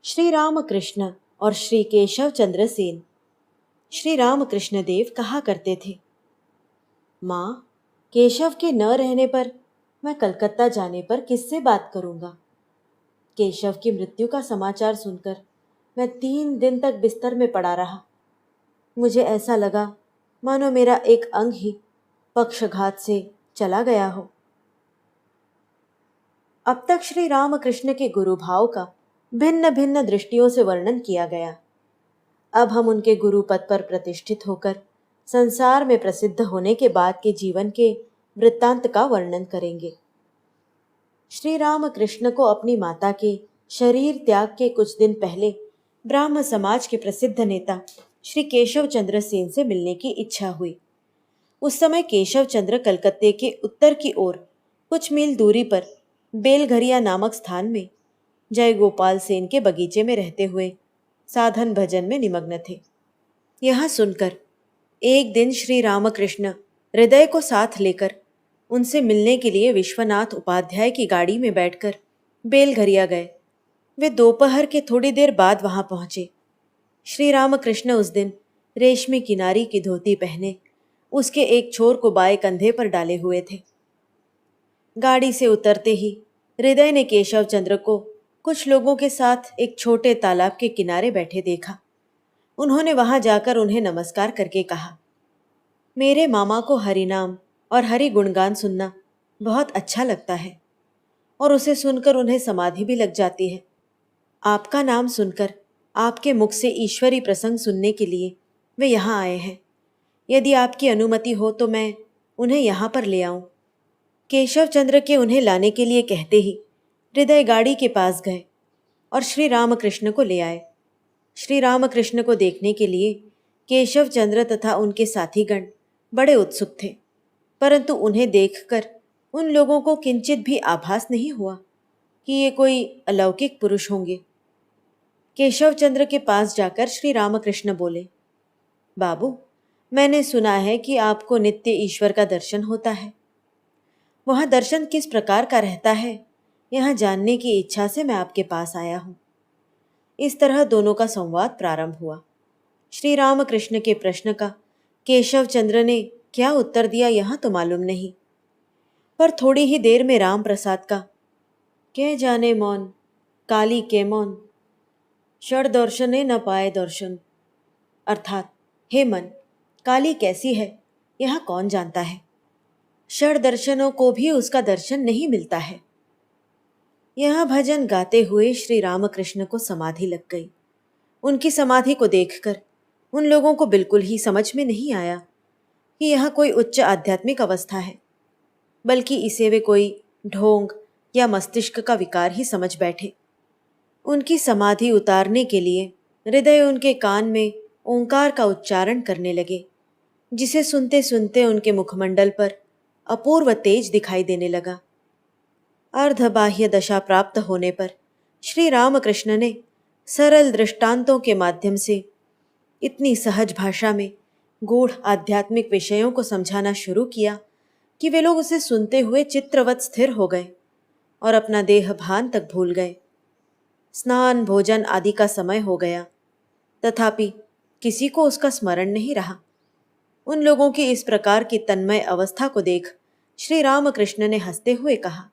श्री रामकृष्ण और श्री केशव चंद्र सेन। श्री रामकृष्ण देव कहा करते थे, माँ, केशव के न रहने पर मैं कलकत्ता जाने पर किससे बात करूँगा। केशव की मृत्यु का समाचार सुनकर मैं 3 दिन तक बिस्तर में पड़ा रहा। मुझे ऐसा लगा मानो मेरा एक अंग ही पक्षघात से चला गया हो। अब तक श्री रामकृष्ण के गुरु भाव का भिन्न भिन्न दृष्टियों से वर्णन किया गया। अब हम उनके गुरु पद पर प्रतिष्ठित होकर संसार में प्रसिद्ध होने के बाद के जीवन के वृत्तांत का वर्णन करेंगे। श्री रामकृष्ण को अपनी माता के शरीर त्याग के कुछ दिन पहले ब्राह्म समाज के प्रसिद्ध नेता श्री केशव चंद्र सेन से मिलने की इच्छा हुई। उस समय केशव चंद्र कलकत्ते के उत्तर की ओर कुछ मील दूरी पर बेलघरिया नामक स्थान में जय गोपाल सेन के बगीचे में रहते हुए साधन भजन में निमग्न थे। यह सुनकर एक दिन श्री रामकृष्ण हृदय को साथ लेकर उनसे मिलने के लिए विश्वनाथ उपाध्याय की गाड़ी में बैठकर बेलघरिया गए। वे दोपहर के थोड़ी देर बाद वहां पहुंचे। श्री रामकृष्ण उस दिन रेशमी किनारी की धोती पहने उसके एक छोर को बाएं कंधे पर डाले हुए थे। गाड़ी से उतरते ही हृदय ने केशव चंद्र को कुछ लोगों के साथ एक छोटे तालाब के किनारे बैठे देखा। उन्होंने वहां जाकर उन्हें नमस्कार करके कहा, मेरे मामा को हरिनाम और हरि गुणगान सुनना बहुत अच्छा लगता है और उसे सुनकर उन्हें समाधि भी लग जाती है। आपका नाम सुनकर आपके मुख से ईश्वरी प्रसंग सुनने के लिए वे यहाँ आए हैं। यदि आपकी अनुमति हो तो मैं उन्हें यहाँ पर ले आऊं। केशव चंद्र के उन्हें लाने के लिए कहते ही हृदय गाड़ी के पास गए और श्री रामकृष्ण को ले आए। श्री रामकृष्ण को देखने के लिए केशव चंद्र तथा उनके साथीगण बड़े उत्सुक थे, परंतु उन्हें देखकर उन लोगों को किंचित भी आभास नहीं हुआ कि ये कोई अलौकिक पुरुष होंगे। केशव चंद्र के पास जाकर श्री रामकृष्ण बोले, बाबू, मैंने सुना है कि आपको नित्य ईश्वर का दर्शन होता है। वह दर्शन किस प्रकार का रहता है, यह जानने की इच्छा से मैं आपके पास आया हूँ। इस तरह दोनों का संवाद प्रारंभ हुआ। श्री रामकृष्ण के प्रश्न का केशव चंद्र ने क्या उत्तर दिया यह तो मालूम नहीं, पर थोड़ी ही देर में राम प्रसाद का क्या जाने मौन काली के मौन षड दर्शने न पाए दर्शन, अर्थात हे मन, काली कैसी है यह कौन जानता है। षड दर्शनों को भी उसका दर्शन नहीं मिलता है। यह भजन गाते हुए श्री रामकृष्ण को समाधि लग गई। उनकी समाधि को देखकर उन लोगों को बिल्कुल ही समझ में नहीं आया कि यह कोई उच्च आध्यात्मिक अवस्था है, बल्कि इसे वे कोई ढोंग या मस्तिष्क का विकार ही समझ बैठे। उनकी समाधि उतारने के लिए हृदय उनके कान में ओंकार का उच्चारण करने लगे, जिसे सुनते सुनते उनके मुखमंडल पर अपूर्व तेज दिखाई देने लगा। अर्धबाह्य दशा प्राप्त होने पर श्री रामकृष्ण ने सरल दृष्टांतों के माध्यम से इतनी सहज भाषा में गूढ़ आध्यात्मिक विषयों को समझाना शुरू किया कि वे लोग उसे सुनते हुए चित्रवत स्थिर हो गए और अपना देह भान तक भूल गए। स्नान भोजन आदि का समय हो गया, तथापि किसी को उसका स्मरण नहीं रहा। उन लोगों की इस प्रकार की तन्मय अवस्था को देख श्री रामकृष्ण ने हंसते हुए कहा,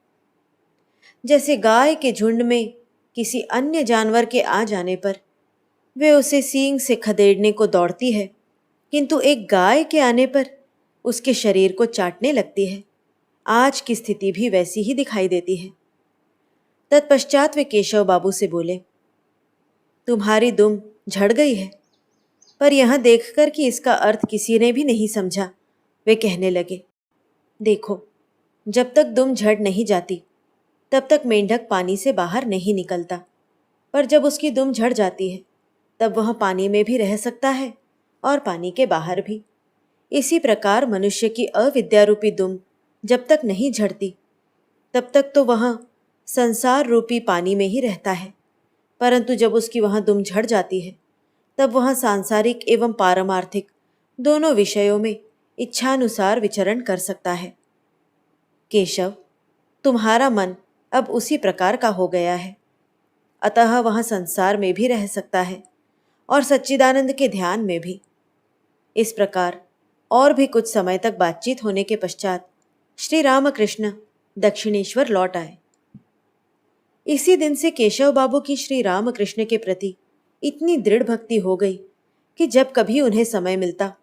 जैसे गाय के झुंड में किसी अन्य जानवर के आ जाने पर वे उसे सींग से खदेड़ने को दौड़ती है, किंतु एक गाय के आने पर उसके शरीर को चाटने लगती है, आज की स्थिति भी वैसी ही दिखाई देती है। तत्पश्चात वे केशव बाबू से बोले, तुम्हारी दुम झड़ गई है। पर यह देखकर कि इसका अर्थ किसी ने भी नहीं समझा, वे कहने लगे, देखो, जब तक दुम झड़ नहीं जाती तब तक मेंढक पानी से बाहर नहीं निकलता, पर जब उसकी दुम झड़ जाती है तब वह पानी में भी रह सकता है और पानी के बाहर भी। इसी प्रकार मनुष्य की अविद्या रूपी दुम जब तक नहीं झड़ती तब तक तो वह संसार रूपी पानी में ही रहता है, परंतु जब उसकी वह दुम झड़ जाती है तब वह सांसारिक एवं पारमार्थिक दोनों विषयों में इच्छानुसार विचरण कर सकता है। केशव, तुम्हारा मन अब उसी प्रकार का हो गया है। अतः वह संसार में भी रह सकता है और सच्चिदानंद के ध्यान में भी। इस प्रकार और भी कुछ समय तक बातचीत होने के पश्चात श्री रामकृष्ण दक्षिणेश्वर लौट आए। इसी दिन से केशव बाबू की श्री रामकृष्ण के प्रति इतनी दृढ़ भक्ति हो गई कि जब कभी उन्हें समय मिलता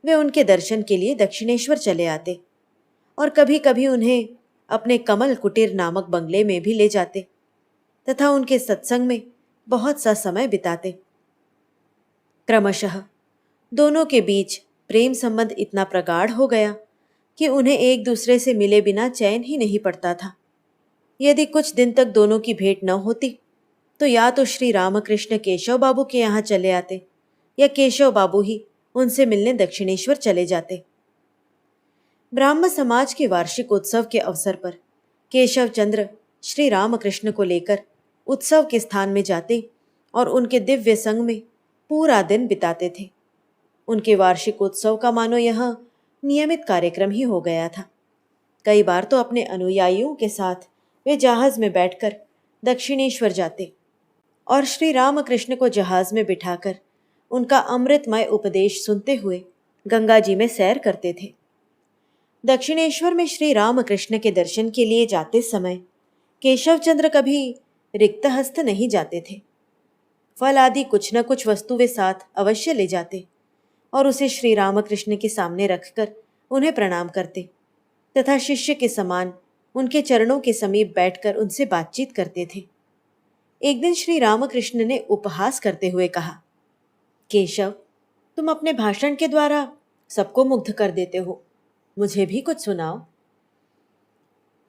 वे उनके दर्शन के लिए दक्षिणेश्वर चले आते और कभी कभी उन्हें अपने कमल कुटीर नामक बंगले में भी ले जाते तथा उनके सत्संग में बहुत सा समय बिताते। क्रमशः दोनों के बीच प्रेम संबंध इतना प्रगाढ़ हो गया कि उन्हें एक दूसरे से मिले बिना चैन ही नहीं पड़ता था। यदि कुछ दिन तक दोनों की भेंट न होती तो या तो श्री रामकृष्ण केशव बाबू के यहाँ चले आते या केशव बाबू ही उनसे मिलने दक्षिणेश्वर चले जाते। ब्राह्म समाज के वार्षिक उत्सव के अवसर पर केशव चंद्र श्री रामकृष्ण को लेकर उत्सव के स्थान में जाते और उनके दिव्य संग में पूरा दिन बिताते थे। उनके वार्षिक उत्सव का मानो यह नियमित कार्यक्रम ही हो गया था। कई बार तो अपने अनुयायियों के साथ वे जहाज में बैठकर दक्षिणेश्वर जाते और श्री रामकृष्ण को जहाज में बिठाकर उनका अमृतमय उपदेश सुनते हुए गंगा जी में सैर करते थे। दक्षिणेश्वर में श्री रामकृष्ण के दर्शन के लिए जाते समय केशव चंद्र कभी रिक्त हस्त नहीं जाते थे। फल आदि कुछ न कुछ वस्तु वे साथ अवश्य ले जाते और उसे श्री रामकृष्ण के सामने रखकर उन्हें प्रणाम करते तथा शिष्य के समान उनके चरणों के समीप बैठकर उनसे बातचीत करते थे। एक दिन श्री रामकृष्ण ने उपहास करते हुए कहा, केशव, तुम अपने भाषण के द्वारा सबको मुग्ध कर देते हो, मुझे भी कुछ सुनाओ।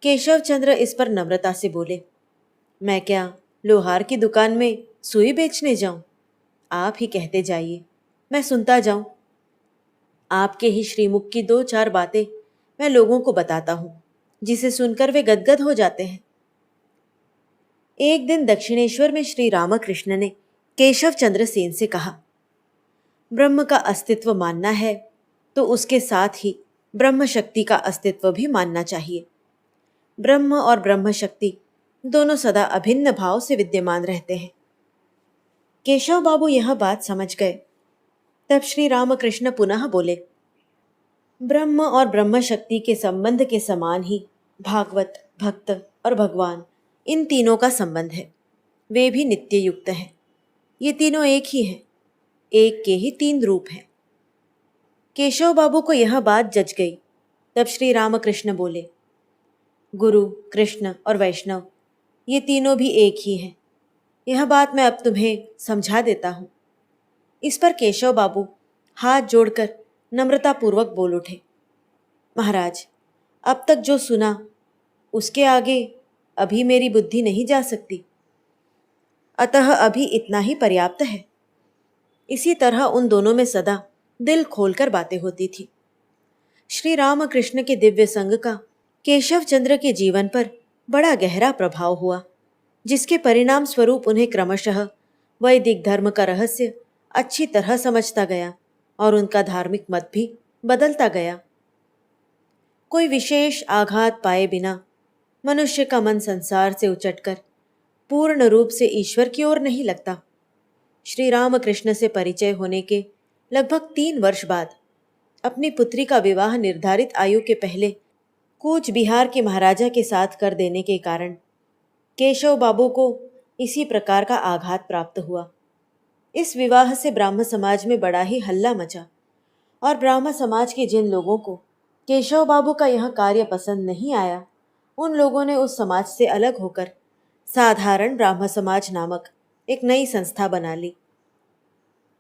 केशव चंद्र इस पर नम्रता से बोले, मैं क्या लोहार की दुकान में सुई बेचने जाऊं? आप ही कहते जाइए, मैं सुनता जाऊं। आपके ही श्रीमुख की 2-4 बातें मैं लोगों को बताता हूं, जिसे सुनकर वे गदगद हो जाते हैं। एक दिन दक्षिणेश्वर में श्री रामकृष्ण ने केशव चंद्र सेन से कहा, ब्रह्म का अस्तित्व मानना है तो उसके साथ ही ब्रह्म शक्ति का अस्तित्व भी मानना चाहिए। ब्रह्म और ब्रह्म शक्ति दोनों सदा अभिन्न भाव से विद्यमान रहते हैं। केशव बाबू यह बात समझ गए। तब श्री रामकृष्ण पुनः बोले, ब्रह्म और ब्रह्म शक्ति के संबंध के समान ही भागवत, भक्त और भगवान, इन तीनों का संबंध है। वे भी नित्य युक्त हैं। ये तीनों एक ही हैं, एक के ही 3 रूप हैं। केशव बाबू को यह बात जच गई। तब श्री रामकृष्ण बोले, गुरु, कृष्ण और वैष्णव, ये तीनों भी एक ही हैं। यह बात मैं अब तुम्हें समझा देता हूँ। इस पर केशव बाबू हाथ जोड़कर नम्रतापूर्वक बोल उठे, महाराज, अब तक जो सुना उसके आगे अभी मेरी बुद्धि नहीं जा सकती, अतः अभी इतना ही पर्याप्त है। इसी तरह उन दोनों में सदा दिल खोलकर बातें होती थी। श्री रामकृष्ण के दिव्य संग का केशव चंद्र के जीवन पर बड़ा गहरा प्रभाव हुआ, जिसके परिणाम स्वरूप उन्हें क्रमशः वैदिक धर्म का रहस्य अच्छी तरह समझता गया और उनका धार्मिक मत भी बदलता गया। कोई विशेष आघात पाए बिना मनुष्य का मन संसार से उचटकर पूर्ण रूप से ईश्वर की ओर नहीं लगता। श्री रामकृष्ण से परिचय होने के लगभग 3 वर्ष बाद अपनी पुत्री का विवाह निर्धारित आयु के पहले कूच बिहार के महाराजा के साथ कर देने के कारण केशव बाबू को इसी प्रकार का आघात प्राप्त हुआ। इस विवाह से ब्राह्म समाज में बड़ा ही हल्ला मचा और ब्राह्म समाज के जिन लोगों को केशव बाबू का यह कार्य पसंद नहीं आया, उन लोगों ने उस समाज से अलग होकर साधारण ब्राह्म समाज नामक एक नई संस्था बना ली।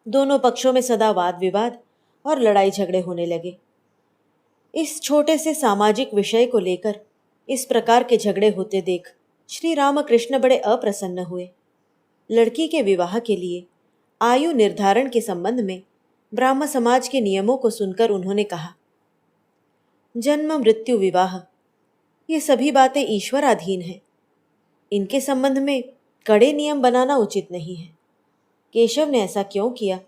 दोनों पक्षों में सदा वाद विवाद और लड़ाई झगड़े होने लगे। इस छोटे से सामाजिक विषय को लेकर इस प्रकार के झगड़े होते देख श्री रामकृष्ण बड़े अप्रसन्न हुए। लड़की के विवाह के लिए आयु निर्धारण के संबंध में ब्राह्म समाज के नियमों को सुनकर उन्होंने कहा, जन्म, मृत्यु, विवाह, ये सभी बातें ईश्वराधीन हैं। इनके संबंध में कड़े नियम बनाना उचित नहीं है। केशव ने ऐसा क्यों किया?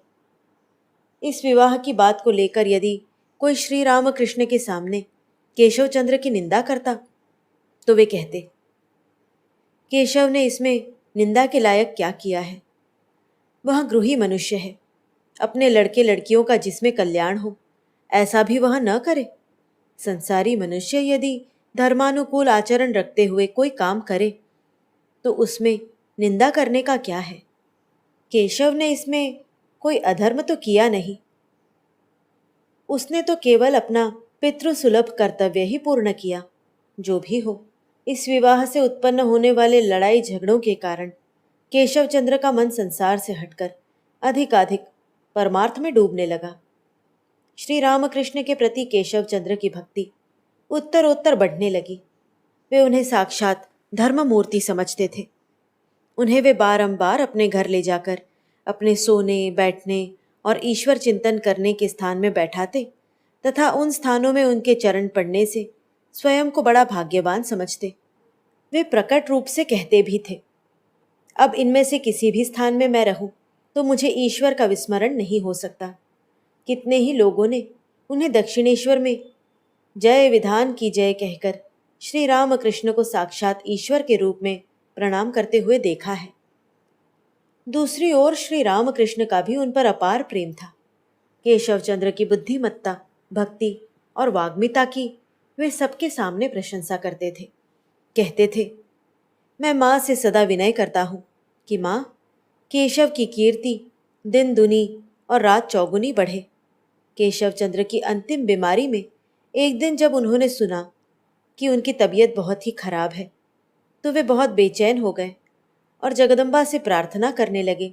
इस विवाह की बात को लेकर यदि कोई श्री रामकृष्ण के सामने केशव चंद्र की निंदा करता तो वे कहते, केशव ने इसमें निंदा के लायक क्या किया है? वह गृही मनुष्य है। अपने लड़के लड़कियों का जिसमें कल्याण हो, ऐसा भी वह न करे। संसारी मनुष्य यदि धर्मानुकूल आचरण रखते हुए कोई काम करे तो उसमें निंदा करने का क्या है? केशव ने इसमें कोई अधर्म तो किया नहीं। उसने तो केवल अपना पितृसुलभ कर्तव्य ही पूर्ण किया। जो भी हो, इस विवाह से उत्पन्न होने वाले लड़ाई झगड़ों के कारण केशव चंद्र का मन संसार से हटकर अधिकाधिक परमार्थ में डूबने लगा। श्री रामकृष्ण के प्रति केशव चंद्र की भक्ति उत्तरोत्तर बढ़ने लगी। वे उन्हें साक्षात धर्ममूर्ति समझते थे। उन्हें वे बारंबार अपने घर ले जाकर अपने सोने बैठने और ईश्वर चिंतन करने के स्थान में बैठाते तथा उन स्थानों में उनके चरण पड़ने से स्वयं को बड़ा भाग्यवान समझते। वे प्रकट रूप से कहते भी थे, अब इनमें से किसी भी स्थान में मैं रहूं तो मुझे ईश्वर का विस्मरण नहीं हो सकता। कितने ही लोगों ने उन्हें दक्षिणेश्वर में जय विधान की जय कहकर श्री रामकृष्ण को साक्षात ईश्वर के रूप में प्रणाम करते हुए देखा है। दूसरी ओर श्री रामकृष्ण का भी उन पर अपार प्रेम था। केशव चंद्र की बुद्धिमत्ता, भक्ति और वाग्मिता की वे सबके सामने प्रशंसा करते थे। कहते थे, मैं माँ से सदा विनय करता हूँ कि माँ, केशव की कीर्ति दिन दुनी और रात चौगुनी बढ़े। केशव चंद्र की अंतिम बीमारी में एक दिन जब उन्होंने सुना कि उनकी तबीयत बहुत ही खराब है तो वे बहुत बेचैन हो गए और जगदम्बा से प्रार्थना करने लगे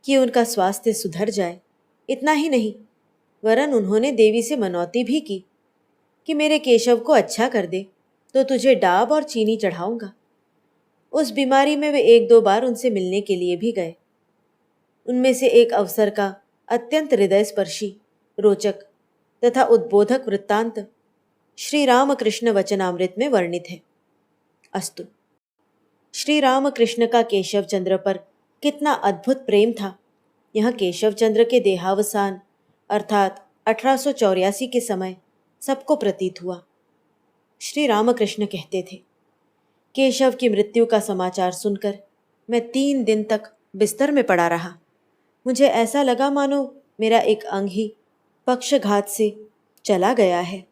कि उनका स्वास्थ्य सुधर जाए। इतना ही नहीं, वरन उन्होंने देवी से मनौती भी की कि मेरे केशव को अच्छा कर दे तो तुझे डाब और चीनी चढ़ाऊंगा। उस बीमारी में वे एक दो बार उनसे मिलने के लिए भी गए। उनमें से एक अवसर का अत्यंत हृदयस्पर्शी, रोचक तथा उद्बोधक वृत्तांत श्री रामकृष्ण वचनामृत में वर्णित है। अस्तु। श्री रामकृष्ण का केशव चंद्र पर कितना अद्भुत प्रेम था, यह केशव चंद्र के देहावसान अर्थात 1884 के समय सबको प्रतीत हुआ। श्री रामकृष्ण कहते थे, केशव की मृत्यु का समाचार सुनकर मैं 3 दिन तक बिस्तर में पड़ा रहा। मुझे ऐसा लगा मानो मेरा एक अंग ही पक्षघात से चला गया है।